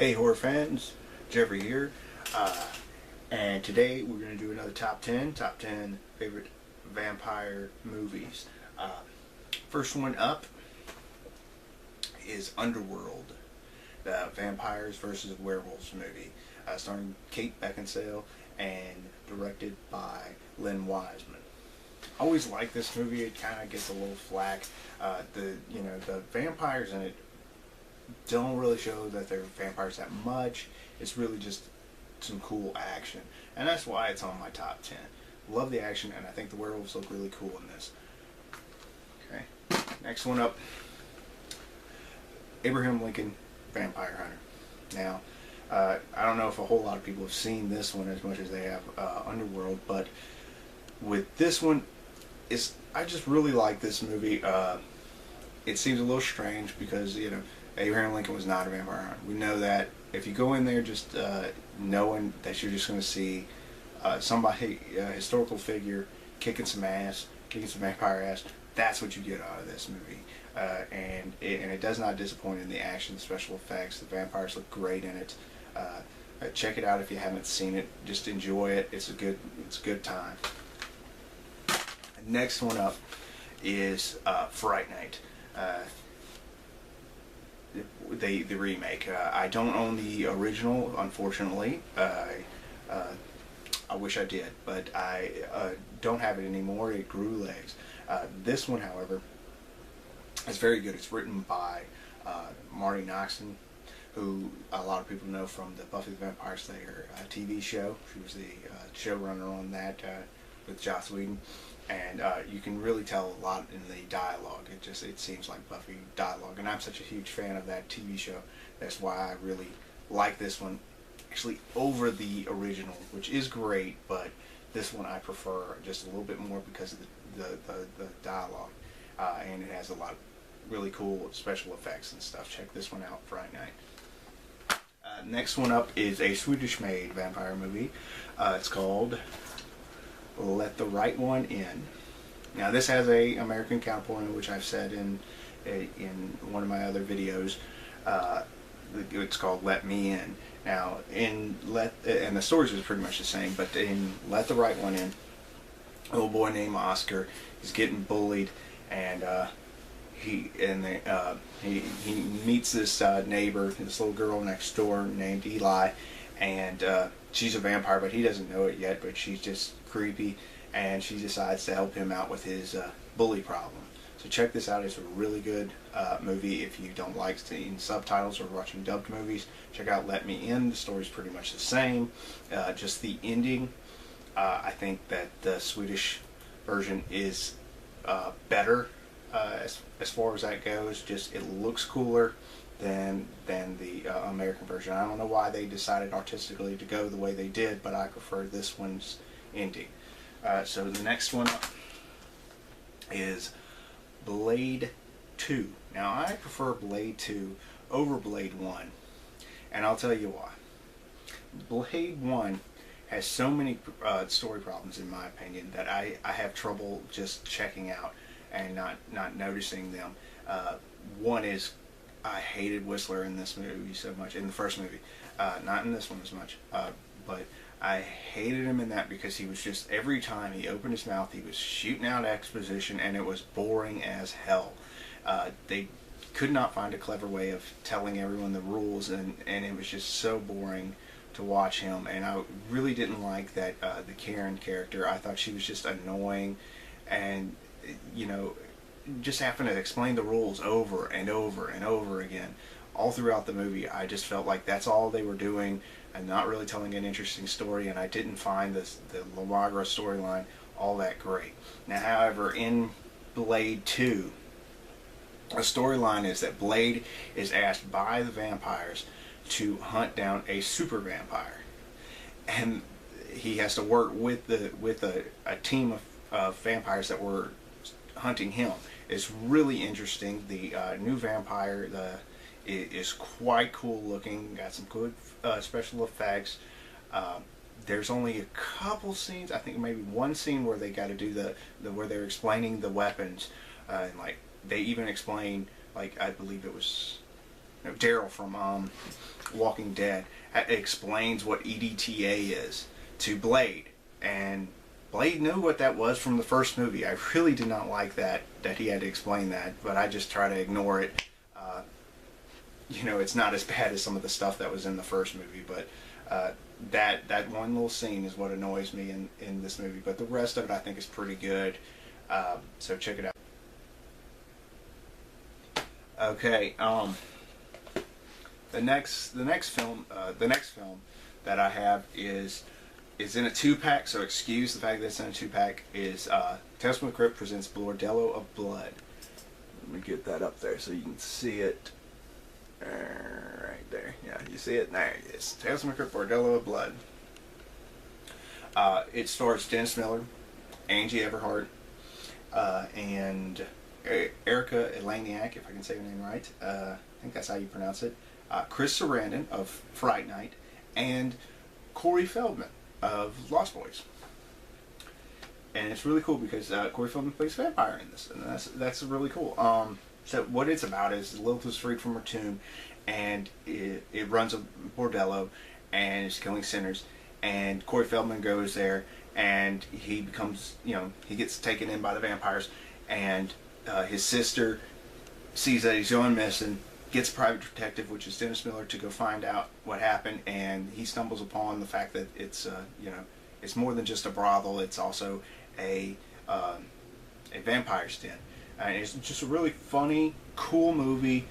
Hey horror fans, Jeffrey here, and today we're going to do another top 10 favorite vampire movies. First one up is Underworld, the vampires versus werewolves movie, starring Kate Beckinsale and directed by Len Wiseman. I always like this movie. It kind of gets a little flack. The vampires in it don't really show that they're vampires that much. It's really just some cool action, and that's why it's on my top 10. Love the action, and I think the werewolves look really cool in this. Okay, next one up, Abraham Lincoln, Vampire Hunter. Now, I don't know if a whole lot of people have seen this one as much as they have Underworld, but with this one, I just really like this movie. It seems a little strange because, Abraham Lincoln was not a vampire hunter. We know that. If you go in there just knowing that you're just going to see somebody, a historical figure, kicking some vampire ass, that's what you get out of this movie. And it does not disappoint in the action, the special effects. The vampires look great in it. Check it out if you haven't seen it. Just enjoy it. It's a good time. Next one up is Fright Night. The remake. I don't own the original, unfortunately. I wish I did, but I don't have it anymore. It grew legs. This one, however, is very good. It's written by Marty Noxon, who a lot of people know from the Buffy the Vampire Slayer TV show. She was the showrunner on that with Joss Whedon. And you can really tell a lot in the dialogue. It seems like Buffy dialogue, and I'm such a huge fan of that TV show. That's why I really like this one, actually over the original, which is great. But this one I prefer just a little bit more because of the dialogue, and it has a lot of really cool special effects and stuff. Check this one out, Friday night. Next one up is a Swedish-made vampire movie. It's called Let the Right One In. Now this has a American counterpoint, which I've said in one of my other videos. It's called Let Me In. Now and the stories are pretty much the same, but in Let the Right One In, a little boy named Oscar, he's getting bullied, and he meets this neighbor, this little girl next door named Eli, and she's a vampire, but he doesn't know it yet, but she's just creepy, and she decides to help him out with his bully problem. So check this out. It's a really good movie. If you don't like seeing subtitles or watching dubbed movies, check out Let Me In. The story's pretty much the same. Just the ending, I think that the Swedish version is better as far as that goes. Just it looks cooler than the American version. I don't know why they decided artistically to go the way they did, but I prefer this one's ending. So the next one up is Blade 2. Now I prefer Blade 2 over Blade 1, and I'll tell you why. Blade 1 has so many story problems, in my opinion, that I have trouble just checking out and not noticing them. One is, I hated Whistler in this movie so much, in the first movie. Not in this one as much, but I hated him in that because he was just, every time he opened his mouth, he was shooting out exposition, and it was boring as hell. They could not find a clever way of telling everyone the rules, and it was just so boring to watch him, and I really didn't like that the Karen character. I thought she was just annoying, and just having to explain the rules over and over and over again all throughout the movie. I just felt like that's all they were doing and not really telling an interesting story, and I didn't find the Lamagra storyline all that great. Now, however, in Blade 2, the storyline is that Blade is asked by the vampires to hunt down a super vampire, and he has to work with a team of vampires that were hunting him. It's really interesting. The new vampire is quite cool looking, got some good special effects. There's only a couple scenes, I think maybe one scene, where they got to do where they're explaining the weapons, and like they even explain, like I believe it was Daryl from Walking Dead explains what EDTA is to Blade, and Blade knew what that was from the first movie. I really did not like that he had to explain that, but I just try to ignore it. It's not as bad as some of the stuff that was in the first movie, but that one little scene is what annoys me in this movie. But the rest of it I think is pretty good. So check it out. Okay. The next film that I have is in a 2-pack, so excuse the fact that it's in a 2-pack, is Tales from the Crypt presents Bordello of Blood. Let me get that up there so you can see it. Right there. Yeah, you see it? There it is. Tales from the Crypt, Bordello of Blood. It stars Dennis Miller, Angie Everhart, and Erica Eleniak, if I can say her name right. I think that's how you pronounce it. Chris Sarandon of Fright Night, and Corey Feldman of Lost Boys. And it's really cool because Corey Feldman plays vampire in this, and that's really cool. So what it's about is Lilith was freed from her tomb, and it runs a bordello, and is killing sinners. And Corey Feldman goes there, and he becomes, he gets taken in by the vampires, and his sister sees that he's going missing, gets a private detective, which is Dennis Miller, to go find out what happened, and he stumbles upon the fact that it's it's more than just a brothel. It's also a vampire's den. And it's just a really funny, cool movie.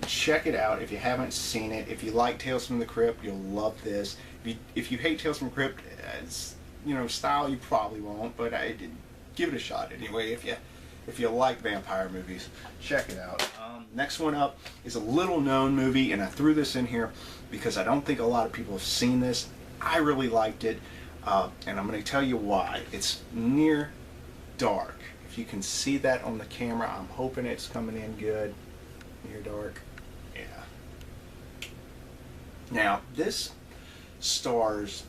Check it out if you haven't seen it. If you like Tales from the Crypt, you'll love this. If you hate Tales from the Crypt, style, you probably won't, but give it a shot anyway. If you like vampire movies, check it out. Next one up is a little known movie, and I threw this in here because I don't think a lot of people have seen this. I really liked it, and I'm going to tell you why. It's Near Dark. If you can see that on the camera, I'm hoping it's coming in good. Near Dark. Yeah. Now, this stars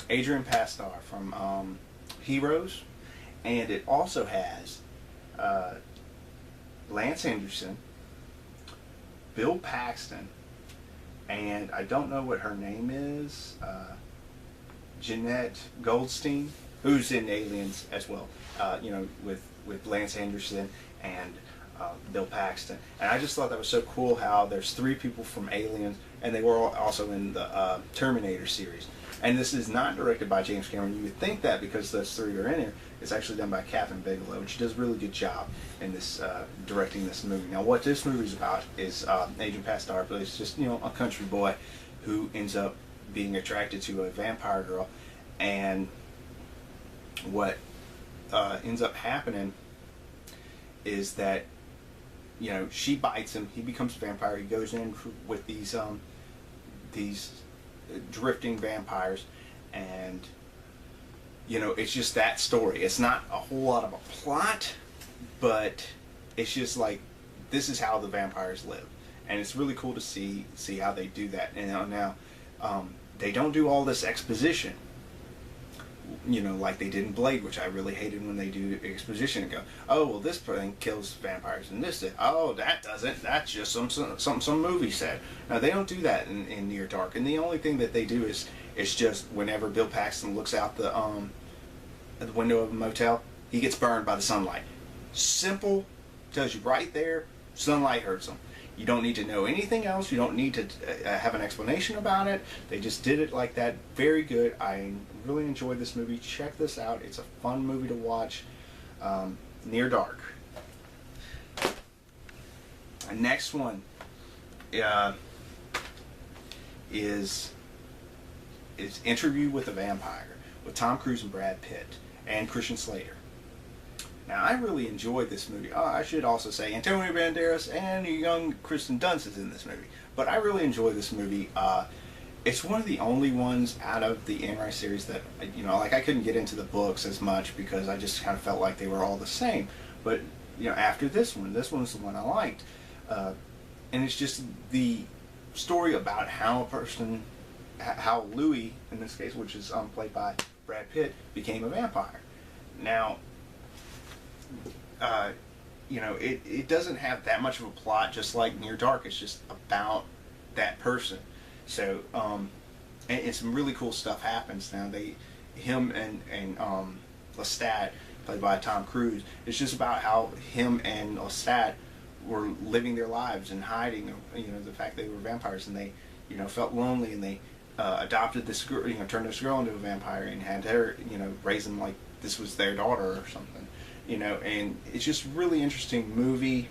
Adrian Pastar from Heroes, and it also has Lance Henderson, Bill Paxton, and I don't know what her name is, Jeanette Goldstein, who's in Aliens as well, with Lance Henderson and Bill Paxton. And I just thought that was so cool how there's 3 people from Aliens, and they were also in the Terminator series. And this is not directed by James Cameron. You would think that because those 3 are in here. It's actually done by Catherine Bigelow, and she does a really good job in this directing this movie. Now, what this movie is about is Adrian Pastar plays just a country boy who ends up being attracted to a vampire girl, and what ends up happening is that she bites him. He becomes a vampire. He goes in with these drifting vampires, and it's just that story. It's not a whole lot of a plot, but it's just like this is how the vampires live, and it's really cool to see how they do that. And now they don't do all this exposition, like they did in Blade, which I really hated when they do exposition and go, oh well, this thing kills vampires and this, oh that doesn't, that's just some movie said. Now they don't do that in Near Dark, and the only thing that they do is it's just whenever Bill Paxton looks out the window of a motel, he gets burned by the sunlight. Simple, tells you right there, sunlight hurts him. You don't need to know anything else. You don't need to have an explanation about it. They just did it like that. Very good. I really enjoyed this movie. Check this out. It's a fun movie to watch. Near Dark. The next one is Interview with a Vampire with Tom Cruise and Brad Pitt and Christian Slater. Now, I really enjoyed this movie. I should also say Antonio Banderas and young Kristen Dunst is in this movie. But I really enjoyed this movie. It's one of the only ones out of the Anne Rice series that, I couldn't get into the books as much because I just kind of felt like they were all the same. But, after this one's the one I liked. And it's just the story about how Louis, in this case, which is played by Brad Pitt, became a vampire. Now, it doesn't have that much of a plot, just like Near Dark. It's just about that person. So, and some really cool stuff happens now. Him and Lestat, played by Tom Cruise, it's just about how him and Lestat were living their lives and hiding, the fact they were vampires, and they, felt lonely, and they adopted this girl, turned this girl into a vampire and had her, raise them like this was their daughter or something, and it's just really interesting movie.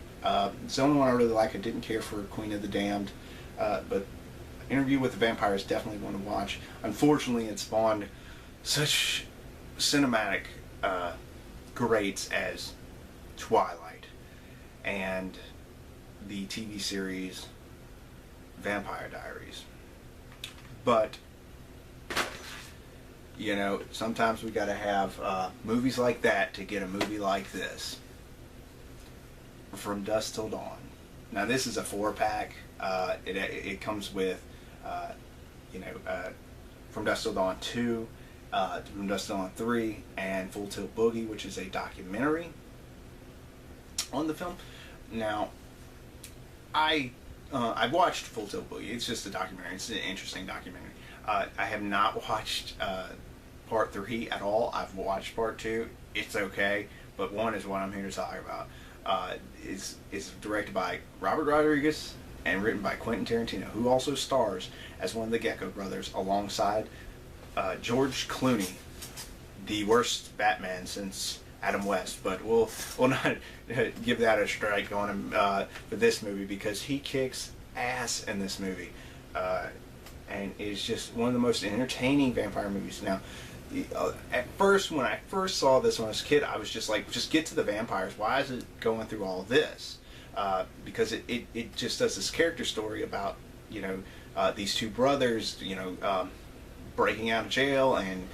It's the only one I really like. I didn't care for Queen of the Damned, but Interview with the Vampire is definitely one to watch. Unfortunately, it spawned such cinematic greats as Twilight and the TV series Vampire Diaries. But sometimes we gotta have movies like that to get a movie like this. From Dusk Till Dawn. Now this is a 4-pack. It comes with From Dusk Till Dawn 2, From Dusk Till Dawn 3, and Full Tilt Boogie, which is a documentary on the film. Now, I've watched Full Tilt Boogie. It's just a documentary. It's an interesting documentary. I have not watched Part 3 at all. I've watched Part 2. It's okay, but 1 is what I'm here to talk about. It's directed by Robert Rodriguez and written by Quentin Tarantino, who also stars as one of the Gecko brothers alongside George Clooney, the worst Batman since Adam West. But we'll not give that a strike on him for this movie, because he kicks ass in this movie, and is just one of the most entertaining vampire movies. Now, at first, when I first saw this when I was a kid, I was just like, just get to the vampires. Why is it going through all this? Because it just does this character story about these two brothers, breaking out of jail and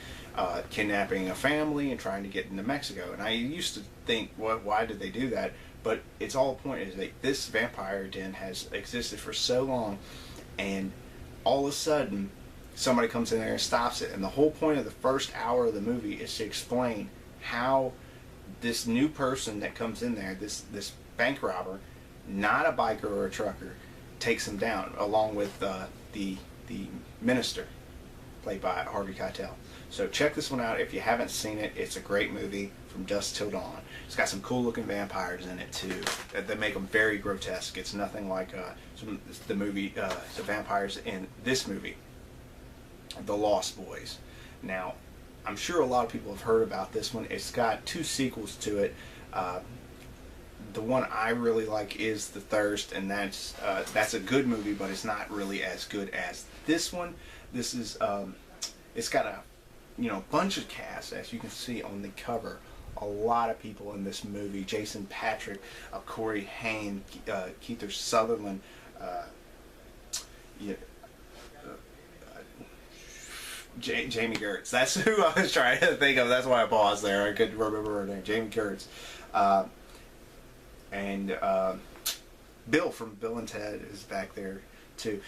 kidnapping a family and trying to get into Mexico. And I used to think, well, why did they do that? But it's all the point is that this vampire den has existed for so long, and all of a sudden somebody comes in there and stops it. And the whole point of the first hour of the movie is to explain how this new person that comes in there, this bank robber, not a biker or a trucker, takes him down, along with the minister, played by Harvey Keitel. So check this one out if you haven't seen it. It's a great movie, From Dusk Till Dawn. It's got some cool looking vampires in it too. That make them very grotesque. It's nothing like the vampires in this movie, The Lost Boys. Now, I'm sure a lot of people have heard about this one. It's got 2 sequels to it. The one I really like is The Thirst, and that's a good movie, but it's not really as good as this one. This is it's got a bunch of cast, as you can see on the cover. A lot of people in this movie: Jason Patric, Corey Haim, Kiefer Sutherland, Jamie Gertz. That's who I was trying to think of. That's why I paused there. I couldn't remember her name. Jamie Gertz. And Bill from Bill and Ted is back there too.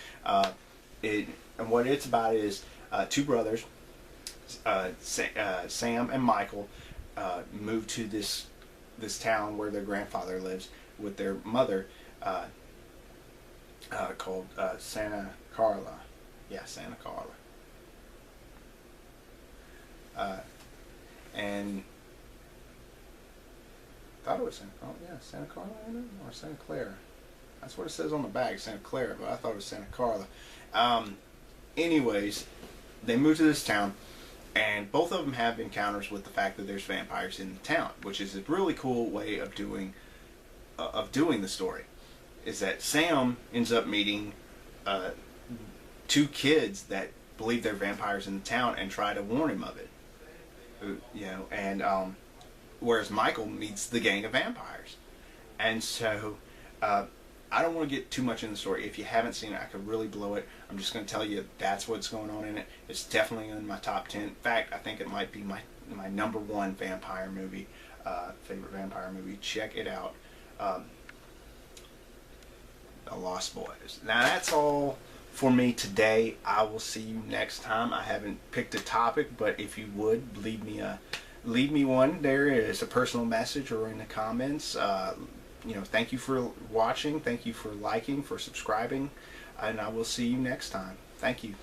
And what it's about is 2 brothers, Sam and Michael, move to this town where their grandfather lives with their mother, called Santa Carla. Yeah, Santa Carla. And I thought it was Santa Carla, or Santa Clara. That's what it says on the bag, Santa Clara, but I thought it was Santa Carla. Anyways, they moved to this town, and both of them have encounters with the fact that there's vampires in the town, which is a really cool way of doing the story. Is that Sam ends up meeting 2 kids that believe they're vampires in the town and try to warn him of it. And whereas Michael meets the gang of vampires. And so I don't want to get too much in the story. If you haven't seen it, I could really blow it. I'm just going to tell you that's what's going on in it. It's definitely in my top 10. In fact, I think it might be my number 1 vampire movie, favorite vampire movie. Check it out. The Lost Boys. Now that's all for me today. I will see you next time. I haven't picked a topic, but if you would leave me one. There is a personal message or in the comments. thank you for watching. Thank you for liking, for subscribing, and I will see you next time. Thank you.